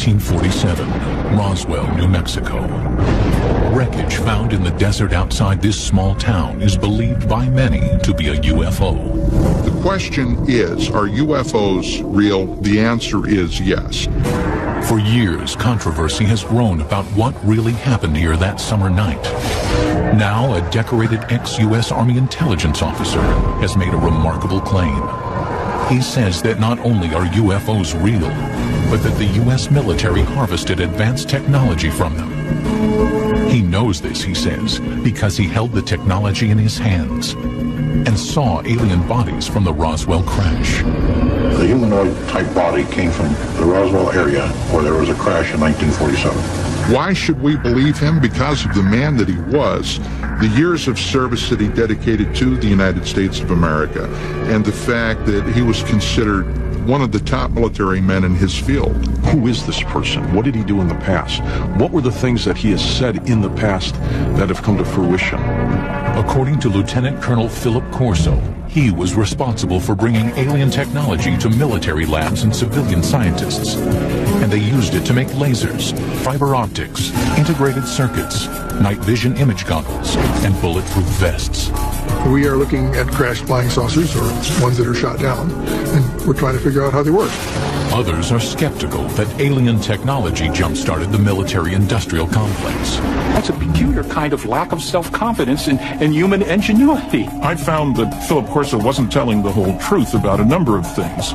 1947, Roswell, New Mexico. Wreckage found in the desert outside this small town is believed by many to be a UFO. The question is, are UFOs real? The answer is yes. For years, controversy has grown about what really happened here that summer night. Now, a decorated ex-U.S. Army intelligence officer has made a remarkable claim. He says that not only are UFOs real, but that the U.S. military harvested advanced technology from them. He knows this, he says, because he held the technology in his hands and saw alien bodies from the Roswell crash. The humanoid-type body came from the Roswell area where there was a crash in 1947. Why should we believe him? Because of the man that he was, the years of service that he dedicated to the United States of America, and the fact that he was considered one of the top military men in his field. Who is this person? What did he do in the past? What were the things that he has said in the past that have come to fruition? According to Lieutenant Colonel Philip Corso, he was responsible for bringing alien technology to military labs and civilian scientists. And they used it to make lasers, fiber optics, integrated circuits, night vision image goggles, and bulletproof vests. We are looking at crashed flying saucers, or ones that are shot down, and we're trying to figure out how they work. Others are skeptical that alien technology jump-started the military-industrial complex. That's a peculiar kind of lack of self-confidence in human ingenuity. I found that Philip Corso wasn't telling the whole truth about a number of things.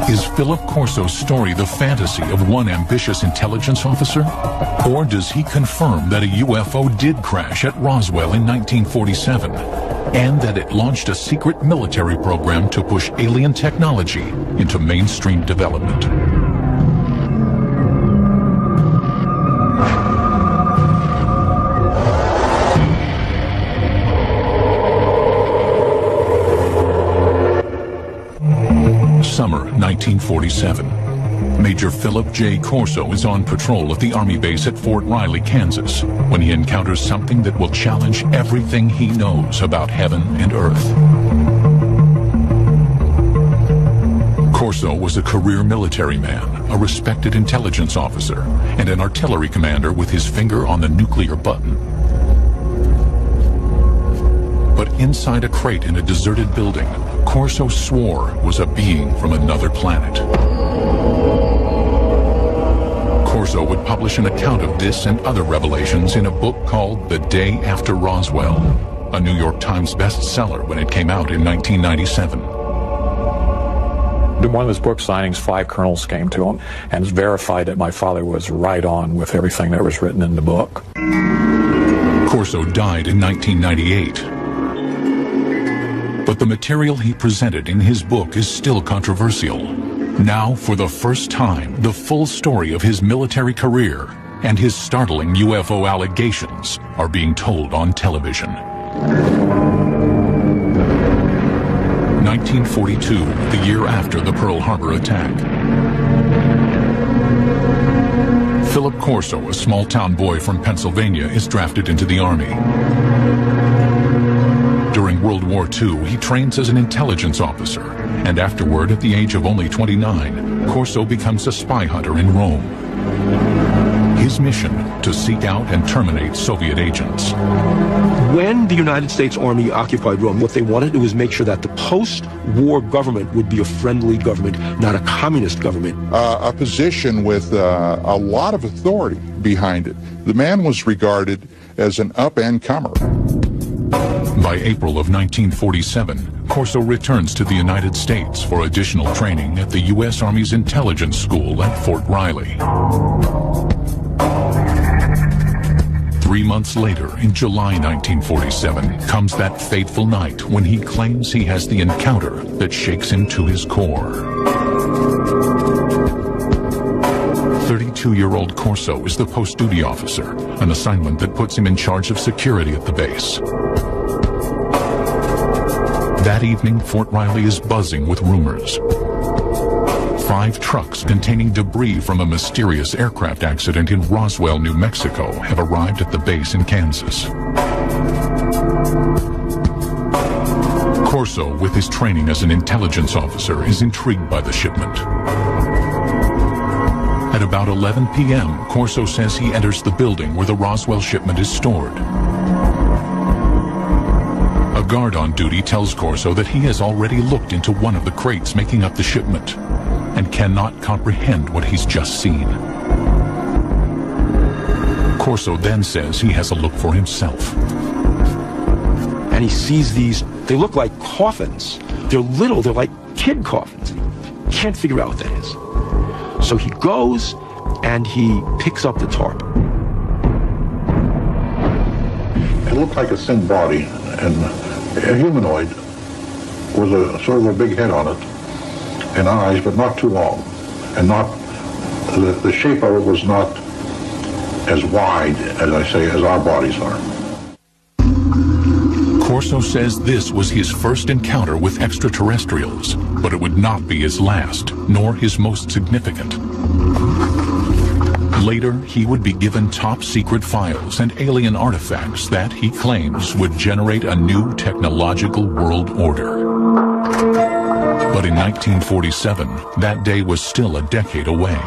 Is Philip Corso's story the fantasy of one ambitious intelligence officer? Or does he confirm that a UFO did crash at Roswell in 1947, and that it launched a secret military program to push alien technology into mainstream development? Summer 1947. Major Philip J. Corso is on patrol at the Army base at Fort Riley, Kansas, when he encounters something that will challenge everything he knows about heaven and earth. Corso was a career military man, a respected intelligence officer, and an artillery commander with his finger on the nuclear button. But inside a crate in a deserted building, Corso swore was a being from another planet. Corso would publish an account of this and other revelations in a book called The Day After Roswell, a New York Times bestseller when it came out in 1997. In one of his book signings, 5 colonels came to him and verified that my father was right on with everything that was written in the book. Corso died in 1998. But the material he presented in his book is still controversial. Now, for the first time, the full story of his military career and his startling UFO allegations are being told on television. 1942, the year after the Pearl Harbor attack. Philip Corso, a small-town boy from Pennsylvania, is drafted into the Army. During World War II, he trains as an intelligence officer, and afterward, at the age of only 29, Corso becomes a spy hunter in Rome. His mission, to seek out and terminate Soviet agents. When the United States Army occupied Rome, what they wanted to was make sure that the post-war government would be a friendly government, not a communist government. A position with a lot of authority behind it. The man was regarded as an up-and-comer. By April of 1947, Corso returns to the United States for additional training at the U.S. Army's intelligence school at Fort Riley. 3 months later, in July 1947, comes that fateful night when he claims he has the encounter that shakes him to his core. 32-year-old Corso is the post-duty officer, an assignment that puts him in charge of security at the base. That evening, Fort Riley is buzzing with rumors. 5 trucks containing debris from a mysterious aircraft accident in Roswell, New Mexico, have arrived at the base in Kansas. Corso, with his training as an intelligence officer, is intrigued by the shipment. At about 11 p.m., Corso says he enters the building where the Roswell shipment is stored. A guard on duty tells Corso that he has already looked into one of the crates making up the shipment and cannot comprehend what he's just seen. Corso then says he has a look for himself. And he sees these, they look like coffins. They're little, they're like kid coffins. He can't figure out what that is. So he goes and he picks up the tarp. It looked like a thin body, and a humanoid with a sort of a big head on it, and eyes, but not too long, and not, the shape of it was not as wide, as I say, as our bodies are. Corso says this was his first encounter with extraterrestrials, but it would not be his last, nor his most significant. Later, he would be given top-secret files and alien artifacts that, he claims, would generate a new technological world order. But in 1947, that day was still a decade away.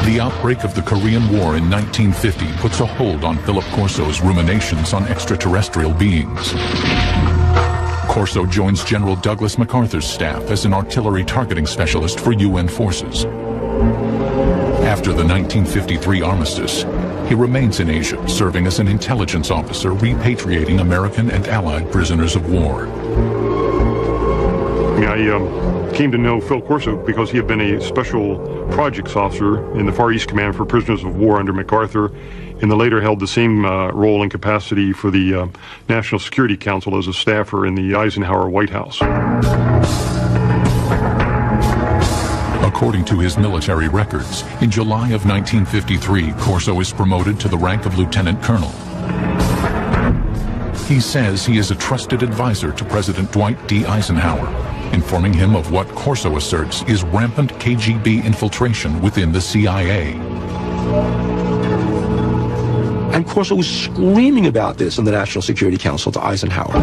The outbreak of the Korean War in 1950 puts a hold on Philip Corso's ruminations on extraterrestrial beings. Corso joins General Douglas MacArthur's staff as an artillery targeting specialist for UN forces. After the 1953 armistice, he remains in Asia, serving as an intelligence officer repatriating American and Allied prisoners of war. I came to know Phil Corso because he had been a special projects officer in the Far East Command for Prisoners of War under MacArthur, and then later held the same role and capacity for the National Security Council as a staffer in the Eisenhower White House. According to his military records, in July of 1953, Corso is promoted to the rank of lieutenant colonel. He says he is a trusted advisor to President Dwight D. Eisenhower, informing him of what Corso asserts is rampant KGB infiltration within the CIA. And Corso was screaming about this in the National Security Council to Eisenhower.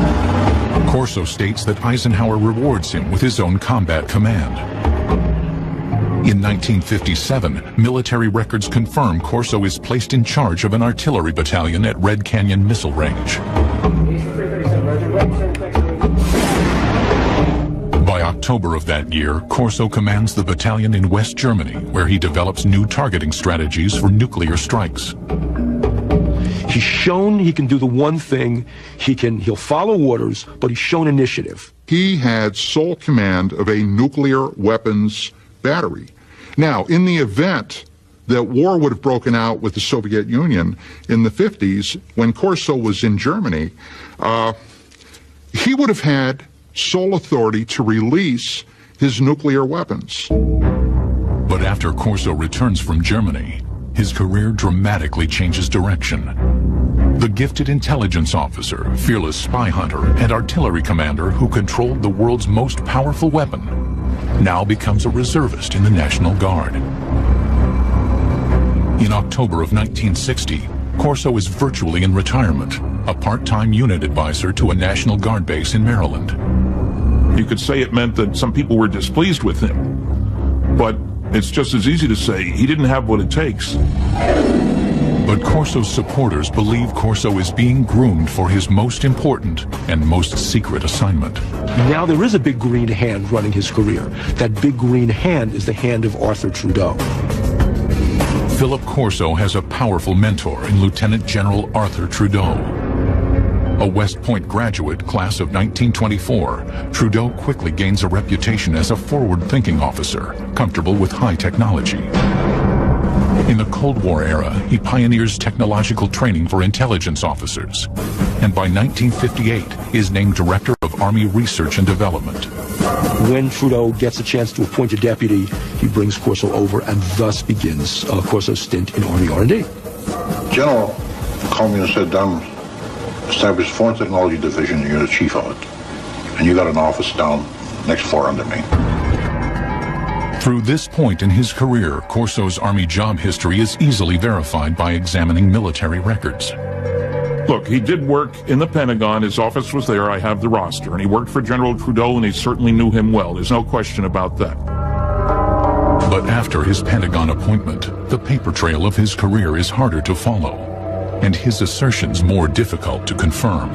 Corso states that Eisenhower rewards him with his own combat command. In 1957, military records confirm Corso is placed in charge of an artillery battalion at Red Canyon Missile Range. By October of that year, Corso commands the battalion in West Germany, where he develops new targeting strategies for nuclear strikes. He's shown he can do the one thing, he'll follow orders, but he's shown initiative. He had sole command of a nuclear weapons battery. Now, in the event that war would have broken out with the Soviet Union in the 50s, when Corso was in Germany, he would have had sole authority to release his nuclear weapons. But after Corso returns from Germany, his career dramatically changes direction. The gifted intelligence officer, fearless spy hunter, and artillery commander who controlled the world's most powerful weapon now becomes a reservist in the National Guard. In October of 1960, Corso is virtually in retirement, a part-time unit advisor to a National Guard base in Maryland. You could say it meant that some people were displeased with him, but it's just as easy to say he didn't have what it takes. But Corso's supporters believe Corso is being groomed for his most important and most secret assignment. Now there is a big green hand running his career. That big green hand is the hand of Arthur Trudeau. Philip Corso has a powerful mentor in Lieutenant General Arthur Trudeau. A West Point graduate, class of 1924, Trudeau quickly gains a reputation as a forward-thinking officer, comfortable with high technology. In the Cold War era, he pioneers technological training for intelligence officers, and by 1958 is named Director of Army Research and Development. When Trudeau gets a chance to appoint a deputy, he brings Corso over, and thus begins Corso's stint in Army R&D. General called me and said, "Don, established Foreign Technology Division, you're the chief of it. And you got an office down next floor under me." Through this point in his career, Corso's Army job history is easily verified by examining military records. Look, he did work in the Pentagon. His office was there. I have the roster. And he worked for General Trudeau, and he certainly knew him well. There's no question about that. But after his Pentagon appointment, the paper trail of his career is harder to follow, and his assertions more difficult to confirm.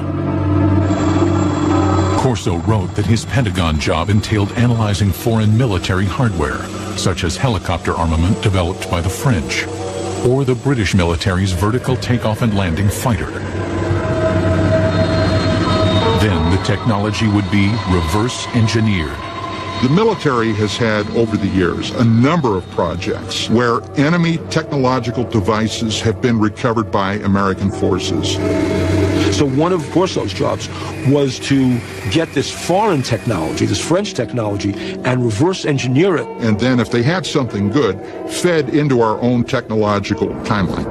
Corso wrote that his Pentagon job entailed analyzing foreign military hardware, such as helicopter armament developed by the French, or the British military's vertical takeoff and landing fighter. Then the technology would be reverse engineered. The military has had, over the years, a number of projects where enemy technological devices have been recovered by American forces. So one of Corso's jobs was to get this foreign technology, this French technology, and reverse engineer it. And then if they had something good, fed into our own technological timeline.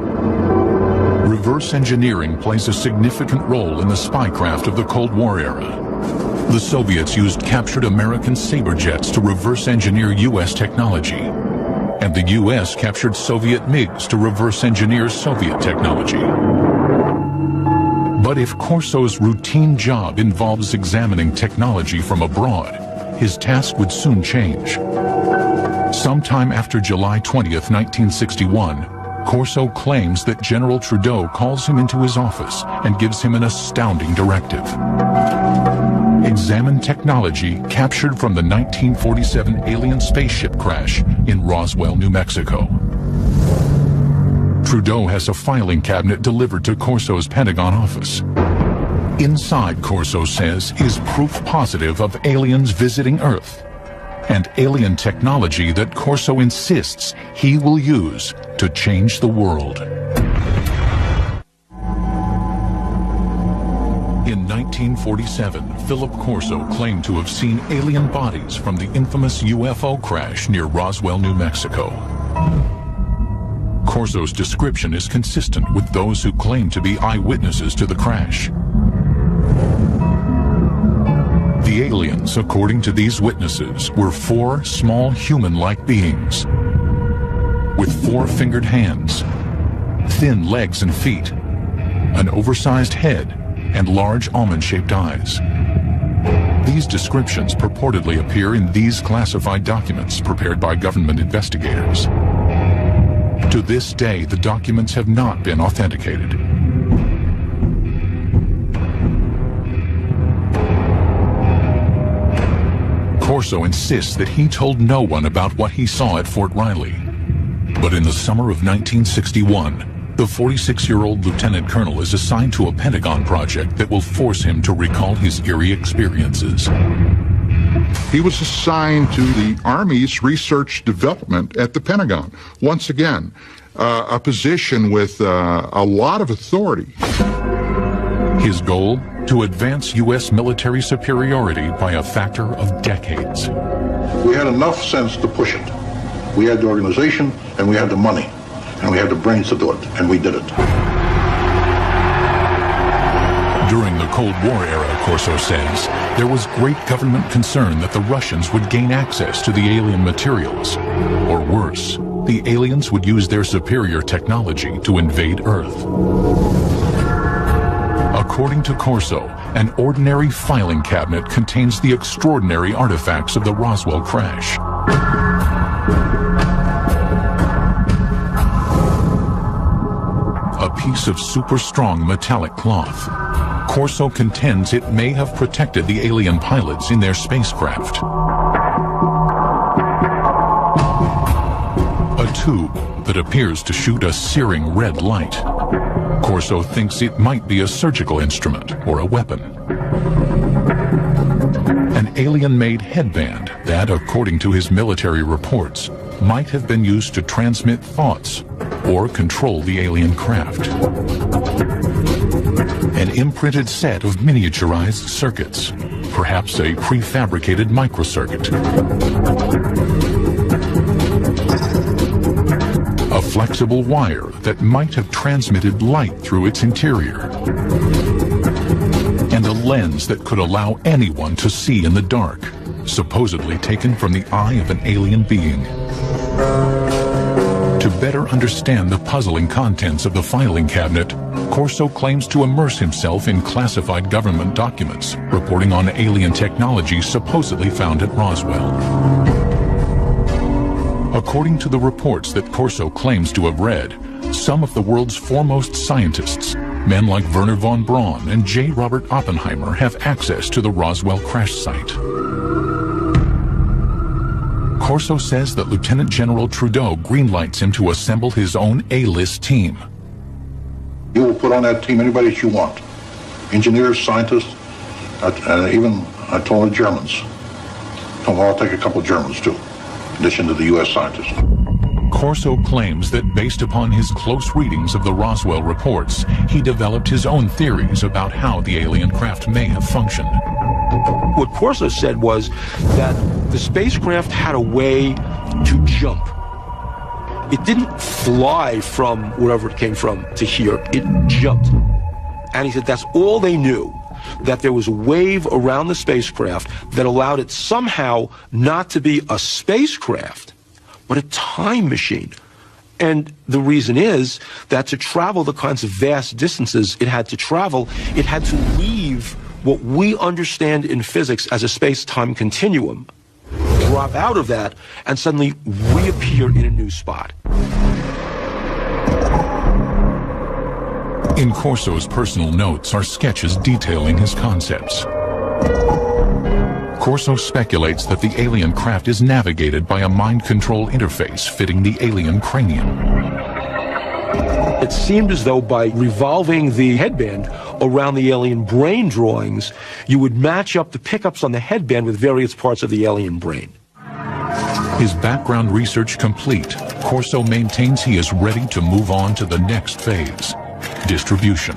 Reverse engineering plays a significant role in the spycraft of the Cold War era. The Soviets used captured American Sabre jets to reverse engineer U.S. technology, and the U.S. captured Soviet MiGs to reverse engineer Soviet technology. But if Corso's routine job involves examining technology from abroad, his task would soon change. Sometime after July 20th, 1961, Corso claims that General Trudeau calls him into his office and gives him an astounding directive. Examine technology captured from the 1947 alien spaceship crash in Roswell, New Mexico. Trudeau has a filing cabinet delivered to Corso's Pentagon office. Inside, Corso says, is proof positive of aliens visiting Earth and alien technology that Corso insists he will use to change the world. In 1947, Philip Corso claimed to have seen alien bodies from the infamous UFO crash near Roswell, New Mexico. Corso's description is consistent with those who claim to be eyewitnesses to the crash. The aliens, according to these witnesses, were 4 small human-like beings with 4-fingered hands, thin legs and feet, an oversized head, and large almond-shaped eyes. These descriptions purportedly appear in these classified documents prepared by government investigators. To this day, the documents have not been authenticated. Corso insists that he told no one about what he saw at Fort Riley. But in the summer of 1961, the 46-year-old lieutenant colonel is assigned to a Pentagon project that will force him to recall his eerie experiences. He was assigned to the Army's research development at the Pentagon. Once again, a position with a lot of authority. His goal? To advance U.S. military superiority by a factor of decades. We had enough sense to push it. We had the organization, and we had the money, and we had the brains to do it, and we did it. During the Cold War era, Corso says, there was great government concern that the Russians would gain access to the alien materials. Or worse, the aliens would use their superior technology to invade Earth. According to Corso, an ordinary filing cabinet contains the extraordinary artifacts of the Roswell crash. A piece of super strong metallic cloth. Corso contends it may have protected the alien pilots in their spacecraft. A tube that appears to shoot a searing red light. Corso thinks it might be a surgical instrument or a weapon. An alien-made headband that, according to his military reports, might have been used to transmit thoughts or control the alien craft. An imprinted set of miniaturized circuits, perhaps a prefabricated microcircuit. A flexible wire that might have transmitted light through its interior. And a lens that could allow anyone to see in the dark, supposedly taken from the eye of an alien being. To better understand the puzzling contents of the filing cabinet, Corso claims to immerse himself in classified government documents reporting on alien technology supposedly found at Roswell. According to the reports that Corso claims to have read, some of the world's foremost scientists, men like Wernher von Braun and J. Robert Oppenheimer, have access to the Roswell crash site. Corso says that Lieutenant General Trudeau greenlights him to assemble his own A-list team. You will put on that team anybody that you want. Engineers, scientists, and even, I told the Germans. I'll take a couple of Germans too, in addition to the U.S. scientists. Corso claims that based upon his close readings of the Roswell reports, he developed his own theories about how the alien craft may have functioned. What Corso said was that the spacecraft had a way to jump. It didn't fly from wherever it came from to here. It jumped. And he said that's all they knew, that there was a wave around the spacecraft that allowed it somehow not to be a spacecraft, but a time machine. And the reason is that to travel the kinds of vast distances it had to travel, it had to leave what we understand in physics as a space-time continuum, drop out of that, and suddenly reappear in a new spot. In Corso's personal notes are sketches detailing his concepts. Corso speculates that the alien craft is navigated by a mind control interface fitting the alien cranium. It seemed as though by revolving the headband around the alien brain drawings, you would match up the pickups on the headband with various parts of the alien brain. His background research complete, Corso maintains he is ready to move on to the next phase, distribution.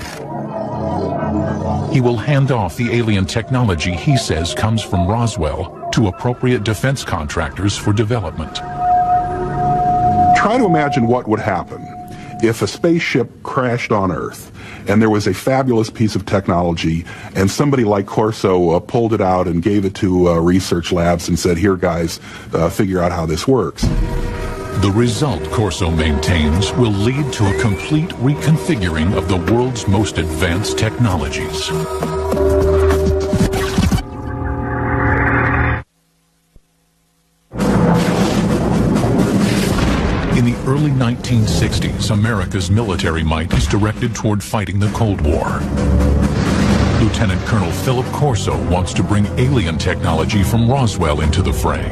He will hand off the alien technology he says comes from Roswell to appropriate defense contractors for development. Try to imagine what would happen if a spaceship crashed on Earth and there was a fabulous piece of technology and somebody like Corso pulled it out and gave it to research labs and said, here guys, figure out how this works. The result, Corso maintains, will lead to a complete reconfiguring of the world's most advanced technologies. In the early 1960s, America's military might is directed toward fighting the Cold War. Lieutenant Colonel Philip Corso wants to bring alien technology from Roswell into the fray.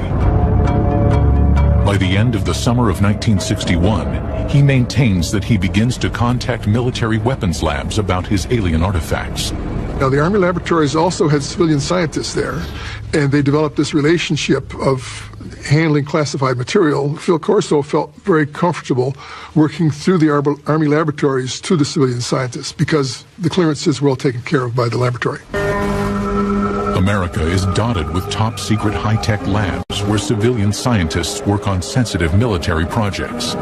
By the end of the summer of 1961, he maintains that he begins to contact military weapons labs about his alien artifacts. Now, the Army laboratories also had civilian scientists there, and they developed this relationship of handling classified material. Phil Corso felt very comfortable working through the Army laboratories to the civilian scientists because the clearances were all taken care of by the laboratory. America is dotted with top-secret high-tech labs where civilian scientists work on sensitive military projects.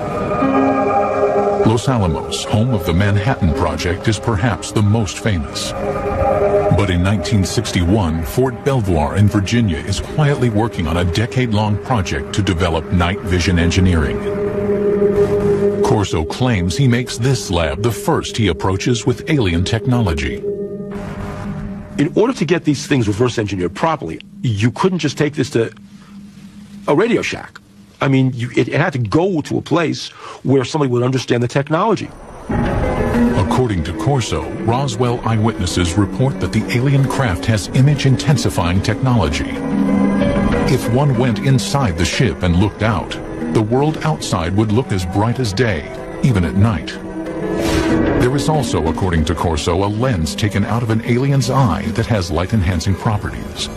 Los Alamos, home of the Manhattan Project, is perhaps the most famous. But in 1961, Fort Belvoir in Virginia is quietly working on a decade-long project to develop night vision engineering. Corso claims he makes this lab the first he approaches with alien technology. In order to get these things reverse engineered properly, you couldn't just take this to a Radio Shack. I mean, it had to go to a place where somebody would understand the technology. According to Corso, Roswell eyewitnesses report that the alien craft has image-intensifying technology. If one went inside the ship and looked out, the world outside would look as bright as day, even at night. There is also, according to Corso, a lens taken out of an alien's eye that has light-enhancing properties.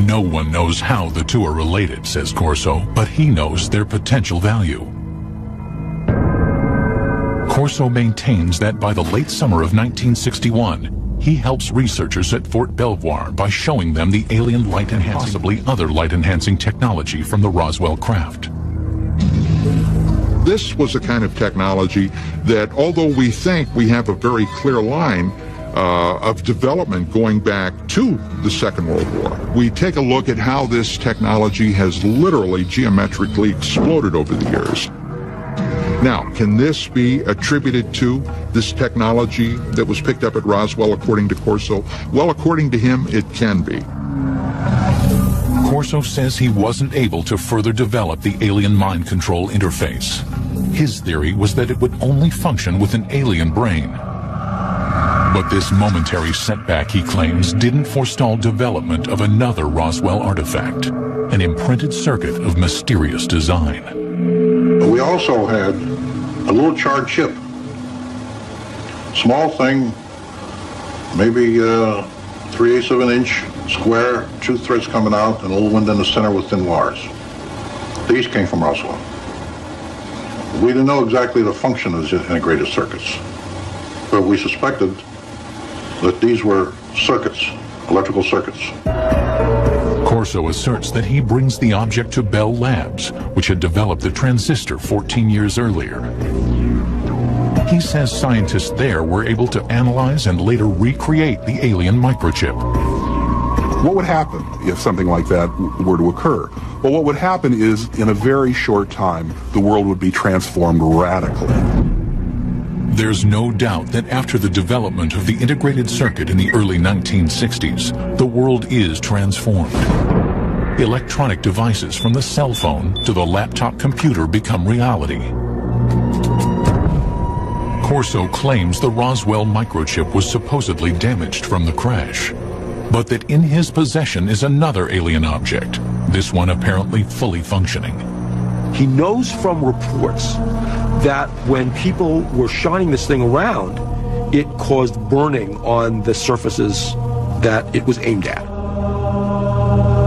No one knows how the two are related, says Corso, but he knows their potential value. Corso maintains that by the late summer of 1961, he helps researchers at Fort Belvoir by showing them the alien light-enhancing, possibly other light-enhancing technology from the Roswell craft. This was a kind of technology that, although we think we have a very clear line of development going back to the Second World War, we take a look at how this technology has literally geometrically exploded over the years. Now, can this be attributed to this technology that was picked up at Roswell, according to Corso? Well, according to him, it can be. Corso says he wasn't able to further develop the alien mind control interface. His theory was that it would only function with an alien brain. But this momentary setback, he claims, didn't forestall development of another Roswell artifact, an imprinted circuit of mysterious design. We also had a little charred chip. Small thing, maybe 3/8 of an inch, square, 2 threads coming out, and a little wind in the center with thin wires. These came from Roswell. We didn't know exactly the function of the integrated circuits, but we suspected that these were circuits, electrical circuits. Corso asserts that he brings the object to Bell Labs, which had developed the transistor 14 years earlier. He says scientists there were able to analyze and later recreate the alien microchip. What would happen if something like that were to occur? Well, what would happen is, in a very short time, the world would be transformed radically. There's no doubt that after the development of the integrated circuit in the early 1960s, the world is transformed. Electronic devices from the cell phone to the laptop computer become reality. Corso claims the Roswell microchip was supposedly damaged from the crash, but that in his possession is another alien object, this one apparently fully functioning. He knows from reports that when people were shining this thing around, it caused burning on the surfaces that it was aimed at.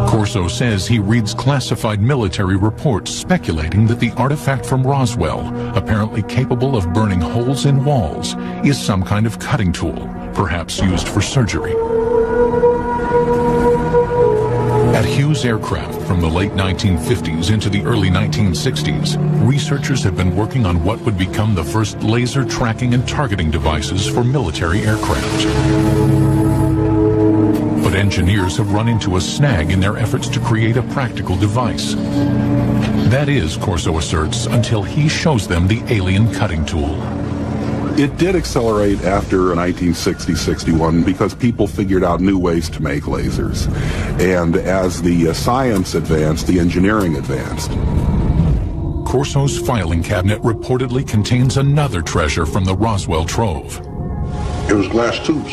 Corso says he reads classified military reports speculating that the artifact from Roswell, apparently capable of burning holes in walls, is some kind of cutting tool, perhaps used for surgery. At Hughes Aircraft from the late 1950s into the early 1960s, researchers have been working on what would become the first laser tracking and targeting devices for military aircraft. But engineers have run into a snag in their efforts to create a practical device. That is, Corso asserts, until he shows them the alien cutting tool. It did accelerate after 1960-61 because people figured out new ways to make lasers. And as the science advanced, the engineering advanced. Corso's filing cabinet reportedly contains another treasure from the Roswell trove. It was glass tubes.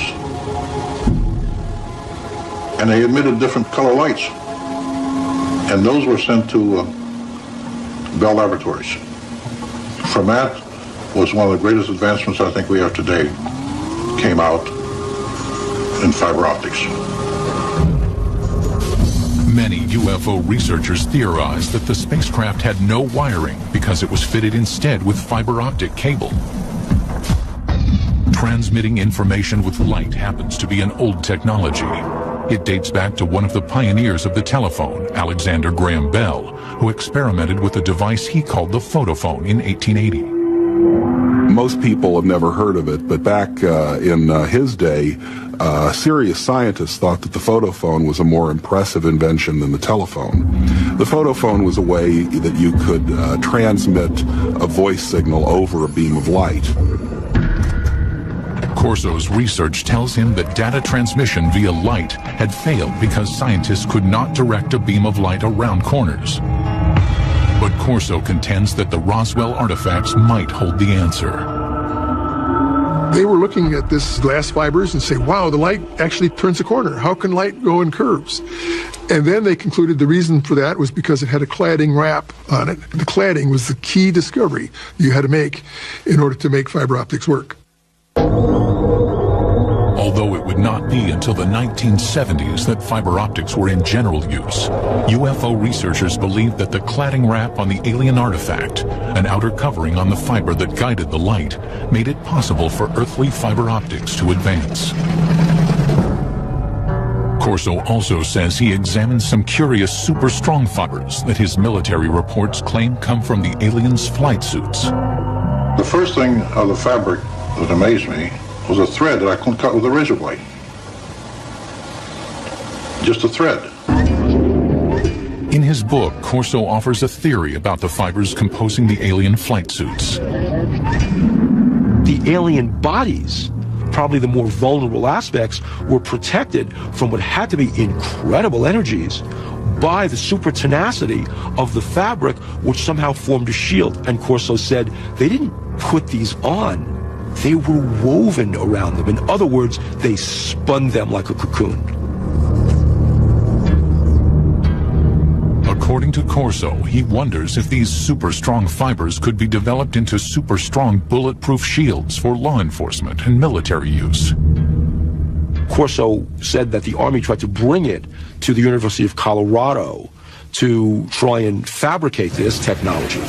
And they emitted different color lights. And those were sent to Bell Laboratories. From that was one of the greatest advancements I think we have today, came out in fiber optics. Many UFO researchers theorize that the spacecraft had no wiring because it was fitted instead with fiber optic cable. Transmitting information with light happens to be an old technology. It dates back to one of the pioneers of the telephone, Alexander Graham Bell, who experimented with a device he called the photophone in 1880. Most people have never heard of it, but back in his day, serious scientists thought that the photophone was a more impressive invention than the telephone. The photophone was a way that you could transmit a voice signal over a beam of light. Corso's research tells him that data transmission via light had failed because scientists could not direct a beam of light around corners. But Corso contends that the Roswell artifacts might hold the answer. They were looking at this glass fibers and say, wow, the light actually turns a corner. How can light go in curves? And then they concluded the reason for that was because it had a cladding wrap on it. The cladding was the key discovery you had to make in order to make fiber optics work. Although it would not be until the 1970s that fiber optics were in general use, UFO researchers believed that the cladding wrap on the alien artifact, an outer covering on the fiber that guided the light, made it possible for earthly fiber optics to advance. Corso also says he examines some curious super strong fibers that his military reports claim come from the aliens' flight suits. The first thing of the fabric that amazed me was a thread that I couldn't cut with a razor blade. Just a thread. In his book, Corso offers a theory about the fibers composing the alien flight suits. The alien bodies, probably the more vulnerable aspects, were protected from what had to be incredible energies by the super tenacity of the fabric, which somehow formed a shield. And Corso said they didn't put these on, they were woven around them. In other words, they spun them like a cocoon. According to Corso, he wonders if these super strong fibers could be developed into super strong bulletproof shields for law enforcement and military use. Corso said that the Army tried to bring it to the University of Colorado to try and fabricate this technology.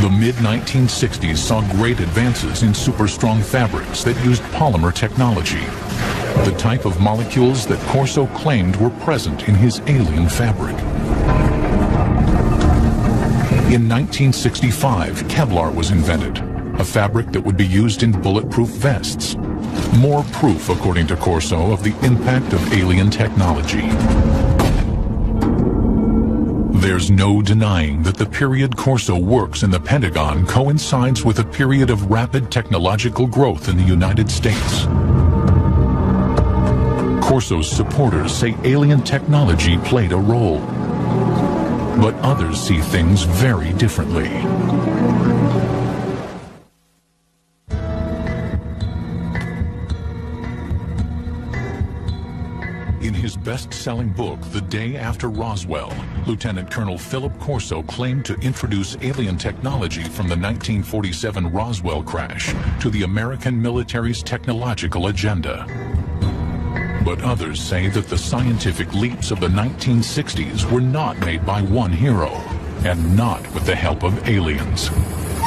The mid-1960s saw great advances in super strong fabrics that used polymer technology, the type of molecules that Corso claimed were present in his alien fabric. In 1965, Kevlar was invented, a fabric that would be used in bulletproof vests. More proof, according to Corso, of the impact of alien technology. There's no denying that the period Corso works in the Pentagon coincides with a period of rapid technological growth in the United States. Corso's supporters say alien technology played a role, but others see things very differently. In his best-selling book, The Day After Roswell, Lieutenant Colonel Philip Corso claimed to introduce alien technology from the 1947 Roswell crash to the American military's technological agenda. But others say that the scientific leaps of the 1960s were not made by one hero, and not with the help of aliens.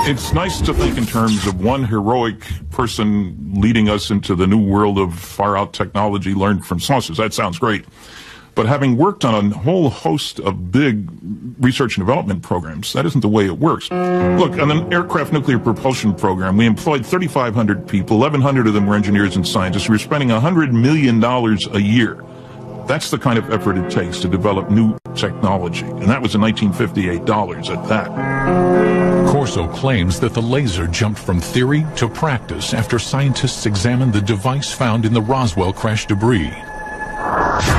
It's nice to think in terms of one heroic person leading us into the new world of far-out technology learned from saucers. That sounds great. But having worked on a whole host of big research and development programs, that isn't the way it works. Look, on the aircraft nuclear propulsion program, we employed 3,500 people. 1,100 of them were engineers and scientists. We were spending $100 million a year. That's the kind of effort it takes to develop new technology. And that was in 1958 dollars at that. Corso claims that the laser jumped from theory to practice after scientists examined the device found in the Roswell crash debris.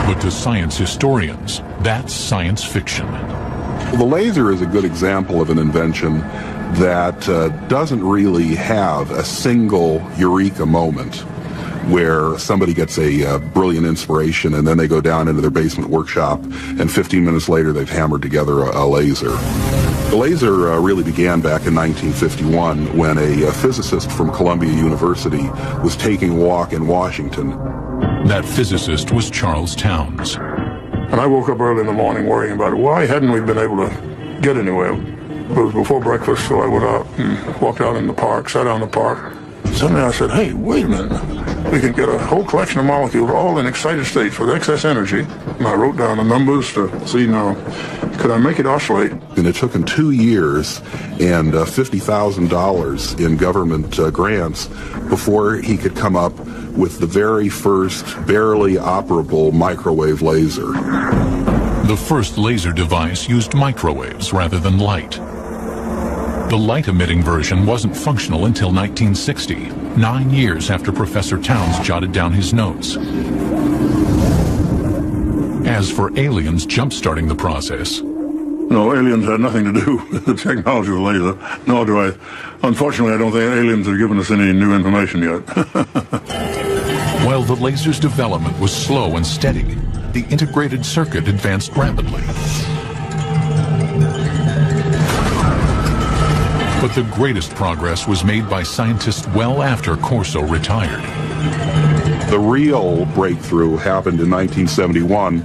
But to science historians, that's science fiction. Well, the laser is a good example of an invention that doesn't really have a single eureka moment where somebody gets a brilliant inspiration and then they go down into their basement workshop and 15 minutes later they've hammered together a laser. The laser really began back in 1951 when a physicist from Columbia University was taking a walk in Washington. That physicist was Charles Towns. And I woke up early in the morning worrying about it. Why hadn't we been able to get anywhere? It was before breakfast, so I went out and walked out in the park, sat down in the park. Suddenly I said, hey, wait a minute. We can get a whole collection of molecules all in excited states with excess energy. And I wrote down the numbers to see now, could I make it oscillate? And it took him 2 years and $50,000 in government grants before he could come up with the very first barely operable microwave laser. The first laser device used microwaves rather than light. The light-emitting version wasn't functional until 1960, 9 years after Professor Towns jotted down his notes. As for aliens jump-starting the process, No, aliens had nothing to do with the technology of the laser, nor do I. Unfortunately, I don't think aliens have given us any new information yet. while the laser's development was slow and steady, the integrated circuit advanced rapidly. But the greatest progress was made by scientists well after Corso retired. The real breakthrough happened in 1971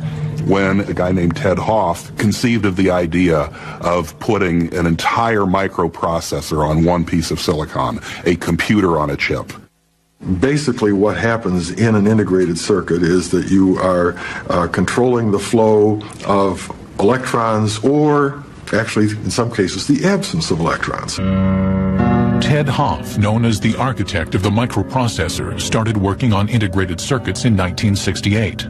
when a guy named Ted Hoff conceived of the idea of putting an entire microprocessor on one piece of silicon, a computer on a chip. Basically what happens in an integrated circuit is that you are controlling the flow of electrons, or actually in some cases the absence of electrons. Ted Hoff, known as the architect of the microprocessor, started working on integrated circuits in 1968.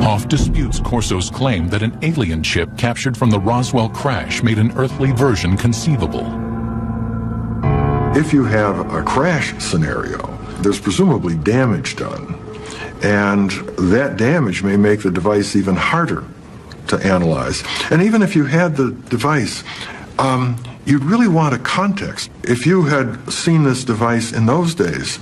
Hoff disputes Corso's claim that an alien ship captured from the Roswell crash made an earthly version conceivable. If you have a crash scenario, there's presumably damage done, and that damage may make the device even harder to analyze. And even if you had the device, you'd really want a context. If you had seen this device in those days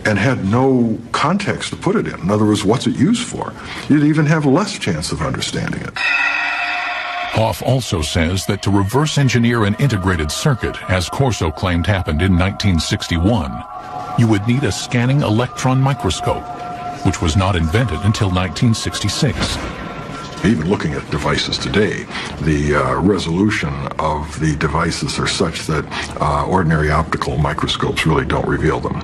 and had no context to put it in other words, what's it used for, you'd even have less chance of understanding it. Hoff also says that to reverse engineer an integrated circuit, as Corso claimed happened in 1961, you would need a scanning electron microscope, which was not invented until 1966. Even looking at devices today, the resolution of the devices are such that ordinary optical microscopes really don't reveal them.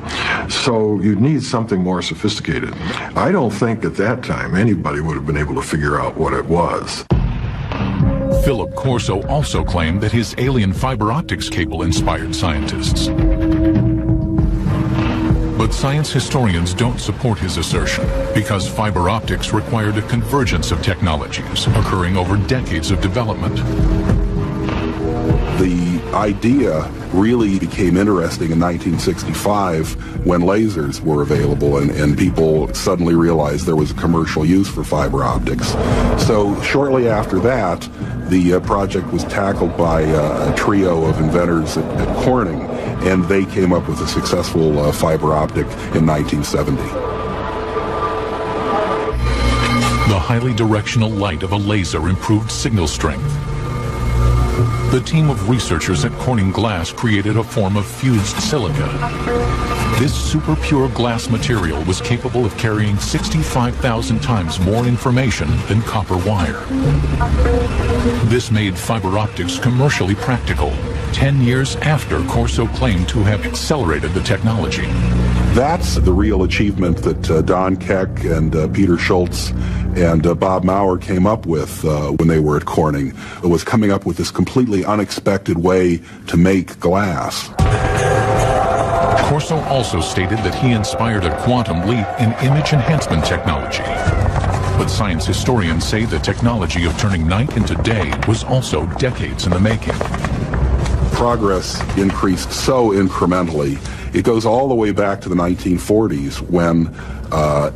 So you'd need something more sophisticated. I don't think at that time anybody would have been able to figure out what it was. Philip Corso also claimed that his alien fiber optics cable inspired scientists. But science historians don't support his assertion because fiber optics required a convergence of technologies occurring over decades of development. The idea really became interesting in 1965 when lasers were available and people suddenly realized there was a commercial use for fiber optics. So shortly after that, the project was tackled by a trio of inventors at Corning, and they came up with a successful fiber optic in 1970. The highly directional light of a laser improved signal strength. The team of researchers at Corning Glass created a form of fused silica. This super pure glass material was capable of carrying 65,000 times more information than copper wire. This made fiber optics commercially practical 10 years after Corso claimed to have accelerated the technology. That's the real achievement that Don Keck and Peter Schultz and Bob Maurer came up with when they were at Corning. It was coming up with this completely unexpected way to make glass. Corso also stated that he inspired a quantum leap in image enhancement technology. But science historians say the technology of turning night into day was also decades in the making. Progress increased so incrementally. It goes all the way back to the 1940s when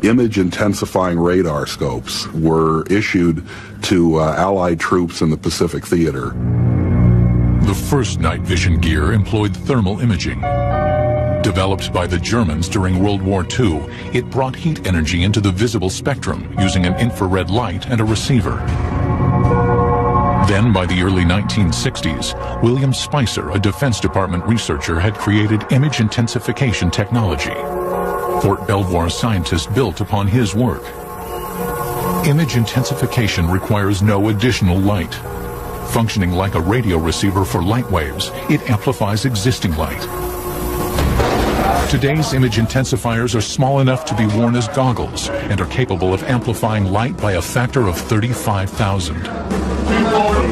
image intensifying radar scopes were issued to Allied troops in the Pacific Theater. The first night vision gear employed thermal imaging. Developed by the Germans during World War II, it brought heat energy into the visible spectrum using an infrared light and a receiver. Then, by the early 1960s, William Spicer, a Defense Department researcher, had created image intensification technology. Fort Belvoir scientists built upon his work. Image intensification requires no additional light. Functioning like a radio receiver for light waves, it amplifies existing light. Today's image intensifiers are small enough to be worn as goggles and are capable of amplifying light by a factor of 35,000.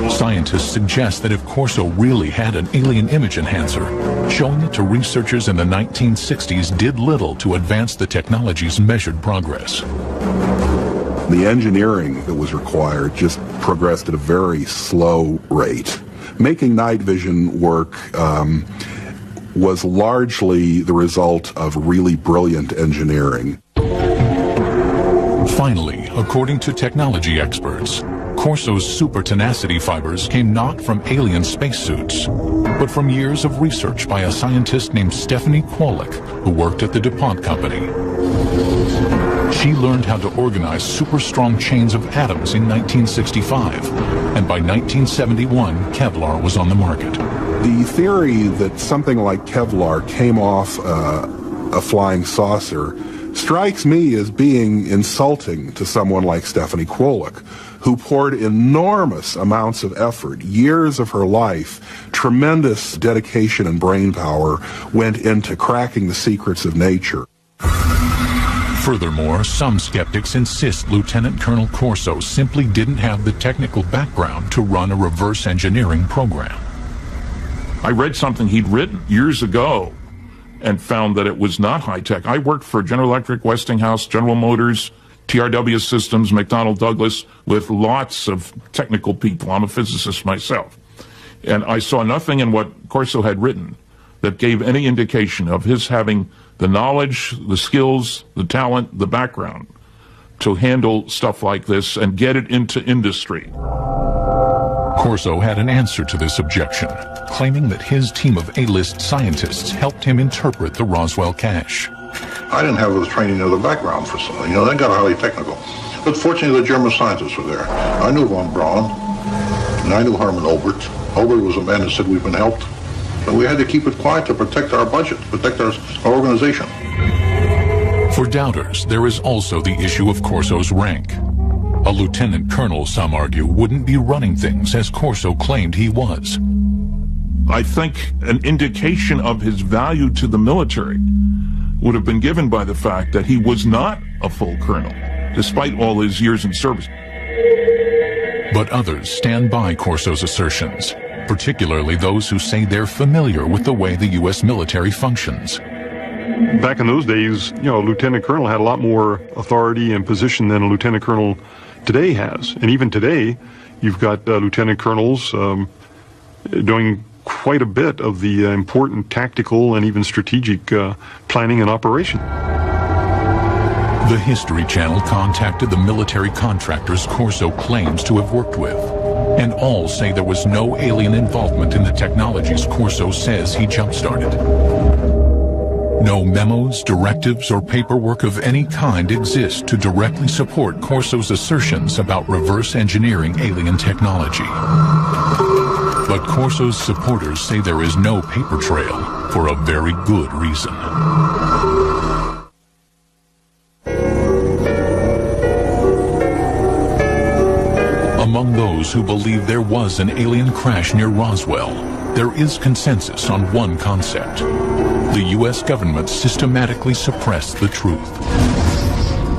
Scientists suggest that if Corso really had an alien image enhancer, showing it to researchers in the 1960s did little to advance the technology's measured progress. The engineering that was required just progressed at a very slow rate. Making night vision work was largely the result of really brilliant engineering. Finally, according to technology experts, Corso's super tenacity fibers came not from alien spacesuits, but from years of research by a scientist named Stephanie Kwolek, who worked at the DuPont Company. She learned how to organize super strong chains of atoms in 1965, and by 1971, Kevlar was on the market. The theory that something like Kevlar came off a flying saucer strikes me as being insulting to someone like Stephanie Kwolek, who poured enormous amounts of effort, years of her life, tremendous dedication and brain power went into cracking the secrets of nature. Furthermore, some skeptics insist Lieutenant Colonel Corso simply didn't have the technical background to run a reverse engineering program. I read something he'd written years ago and found that it was not high-tech. I worked for General Electric, Westinghouse, General Motors, TRW Systems, McDonnell Douglas, with lots of technical people. I'm a physicist myself. And I saw nothing in what Corso had written that gave any indication of his having the knowledge, the skills, the talent, the background to handle stuff like this and get it into industry. Corso had an answer to this objection, claiming that his team of A-list scientists helped him interpret the Roswell cache. I didn't have the training or the background for something. You know, they got highly technical. But fortunately, the German scientists were there. I knew von Braun, and I knew Hermann Obert. Obert was a man who said we've been helped. But we had to keep it quiet to protect our budget, protect our organization. For doubters, there is also the issue of Corso's rank. A lieutenant colonel, some argue, wouldn't be running things as Corso claimed he was. I think an indication of his value to the military would have been given by the fact that he was not a full colonel, despite all his years in service. But others stand by Corso's assertions, particularly those who say they're familiar with the way the U.S. military functions. Back in those days, you know, a lieutenant colonel had a lot more authority and position than a lieutenant colonel today has. And even today, you've got lieutenant colonels doing quite a bit of the important tactical and even strategic planning and operation. The History Channel contacted the military contractors Corso claims to have worked with, and all say there was no alien involvement in the technologies Corso says he jump-started. No memos, directives, or paperwork of any kind exist to directly support Corso's assertions about reverse engineering alien technology. But Corso's supporters say there is no paper trail for a very good reason. Among those who believe there was an alien crash near Roswell, there is consensus on one concept. The U.S. government systematically suppressed the truth.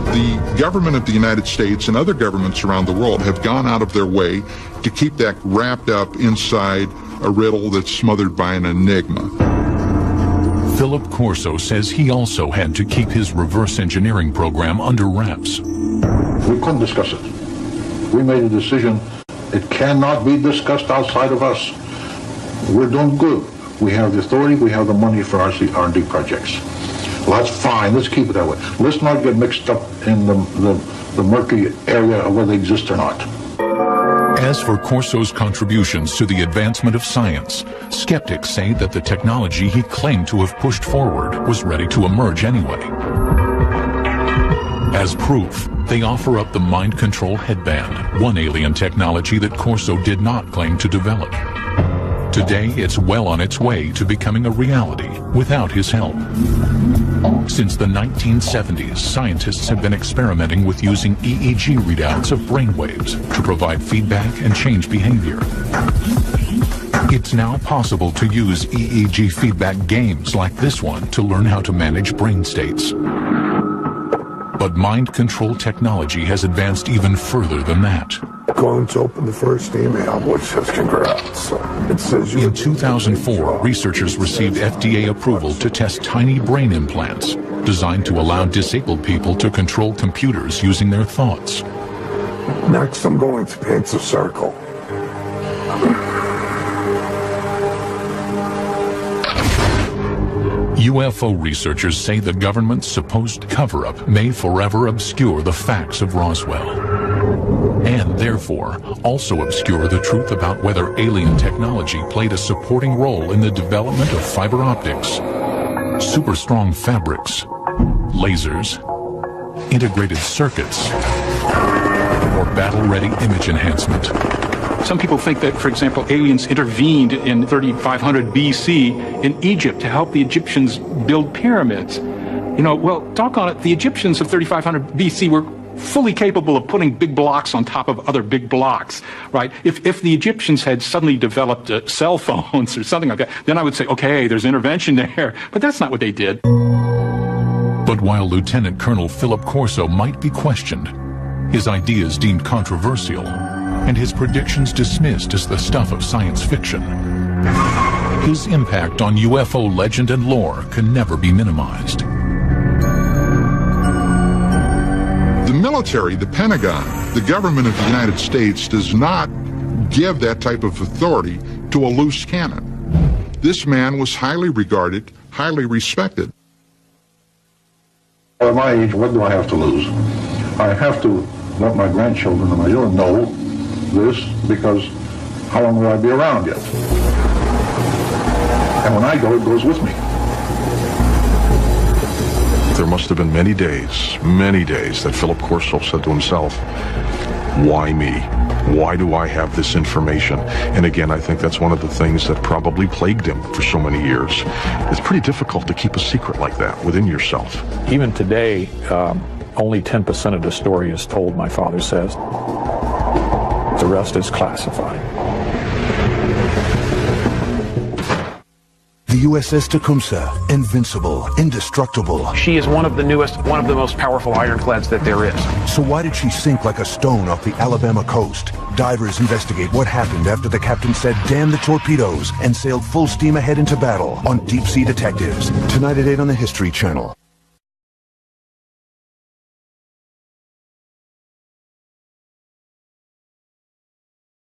The government of the United States and other governments around the world have gone out of their way to keep that wrapped up inside a riddle that's smothered by an enigma. Philip Corso says he also had to keep his reverse engineering program under wraps. We couldn't discuss it. We made a decision. It cannot be discussed outside of us. We're doing good. We have the authority, we have the money for our R&D projects. Well, that's fine. Let's keep it that way. Let's not get mixed up in the murky area of whether they exist or not. As for Corso's contributions to the advancement of science, skeptics say that the technology he claimed to have pushed forward was ready to emerge anyway. As proof, they offer up the mind control headband, one alien technology that Corso did not claim to develop. Today, it's well on its way to becoming a reality without his help. Since the 1970s, scientists have been experimenting with using EEG readouts of brainwaves to provide feedback and change behavior. It's now possible to use EEG feedback games like this one to learn how to manage brain states. But mind control technology has advanced even further than that. Going to open the first email, which says congrats. It says in 2004, researchers received FDA approval to test tiny brain implants designed to allow disabled people to control computers using their thoughts. Next, I'm going to paint a circle. UFO researchers say the government's supposed cover-up may forever obscure the facts of Roswell, and therefore also obscure the truth about whether alien technology played a supporting role in the development of fiber optics, super strong fabrics, lasers, integrated circuits, or battle-ready image enhancement. Some people think that, for example, aliens intervened in 3500 BC in Egypt to help the Egyptians build pyramids. You know, well, doggone it, the Egyptians of 3500 BC were fully capable of putting big blocks on top of other big blocks, right? If the Egyptians had suddenly developed cell phones or something like that, then I would say, okay, there's intervention there. But that's not what they did. But while Lieutenant Colonel Philip Corso might be questioned, his ideas deemed controversial, and his predictions dismissed as the stuff of science fiction, his impact on UFO legend and lore can never be minimized. The military, the Pentagon, the government of the United States does not give that type of authority to a loose cannon. This man was highly regarded, highly respected. At my age, what do I have to lose? I have to let my grandchildren and my children know this, because how long will I be around yet? And when I go, it goes with me. There must have been many days that Philip Corso said to himself, why me? Why do I have this information? And again, I think that's one of the things that probably plagued him for so many years. It's pretty difficult to keep a secret like that within yourself. Even today, only 10% of the story is told, my father says. The rest is classified. The USS Tecumseh, invincible, indestructible. She is one of the newest, one of the most powerful ironclads that there is. So why did she sink like a stone off the Alabama coast? Divers investigate what happened after the captain said, damn the torpedoes, and sailed full steam ahead into battle on Deep Sea Detectives. Tonight at 8 on the History Channel.